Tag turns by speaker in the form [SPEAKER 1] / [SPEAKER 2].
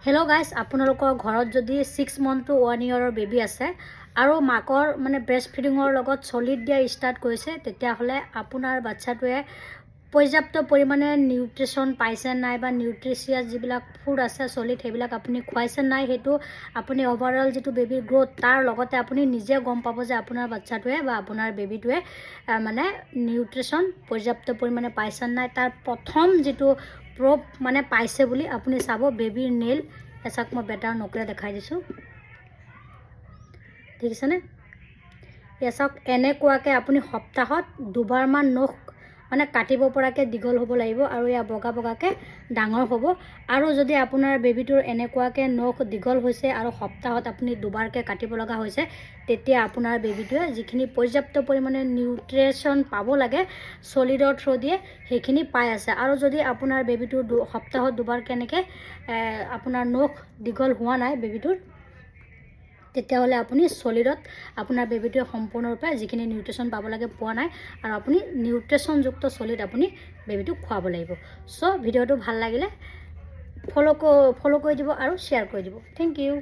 [SPEAKER 1] Hello' guys, আপোনালোকৰ ঘৰত যদি 6 month to 1 year বেবী আছে আৰু মাকৰ মানে ব্ৰেষ্ট ফিডিঙৰ লগত চলিড দিয়া ষ্টাৰ্ট কৰিছে, তেতিয়াহ'লে আপোনাৰ বাচ্চাটোৱে পৰ্যাপ্ত পৰিমাণে নিউট্ৰিশ্যন পাইছে নাই বা নিউট্ৰিচিয়াছ যিবিলাক ফুড আছে চলিড সেইবিলাক আপুনি খুৱাইছে নাই, সেইটো আপুনি অভাৰঅল যিটো বেবীৰ গ্ৰ'থ তাৰ লগতে আপুনি নিজে গম পাব যে আপোনাৰ বাচ্চাটোৱে বা আপোনাৰ বেবীটোৱে মানে নিউট্ৰিশ্যন পৰ্যাপ্ত পৰিমাণে পাইছে নাই। তাৰ প্ৰথম যিটো প্ৰুফ মানে পাইছে বুলি আপুনি চাব বেবীৰ নেইল। এচাক মই বেটাৰ নকৰে দেখাই দিছোঁ, দেখিছেনে? এচাক এনেকুৱাকৈ আপুনি সপ্তাহত দুবাৰমান নখ মানে কাটিব পৰাকৈ দীঘল হ'ব লাগিব আৰু এয়া বগা বগাকৈ ডাঙৰ হ'ব। আৰু যদি আপোনাৰ বেবীটোৰ এনেকুৱাকৈ নখ দীঘল হৈছে আৰু সপ্তাহত আপুনি দুবাৰকৈ কাটিব লগা হৈছে, তেতিয়া আপোনাৰ বেবীটোৱে যিখিনি পৰ্যাপ্ত পৰিমাণে নিউট্ৰিশ্যন পাব লাগে চলিডৰ থ্ৰু দিয়ে সেইখিনি পাই আছে। আৰু যদি আপোনাৰ বেবীটোৰ সপ্তাহত দুবাৰ কেনেকৈ আপোনাৰ নখ দীঘল হোৱা নাই বেবীটোৰ, তেতিয়াহ'লে আপুনি চলিডত আপোনাৰ বেবীটোৱে সম্পূৰ্ণৰূপে যিখিনি নিউট্ৰিশ্যন পাব লাগে পোৱা নাই আৰু আপুনি নিউট্ৰিশ্যনযুক্ত চলিড আপুনি বেবীটোক খুৱাব লাগিব। চ' ভিডিঅ'টো ভাল লাগিলে ফ'ল' কৰি দিব আৰু শ্বেয়াৰ কৰি দিব। Thank U.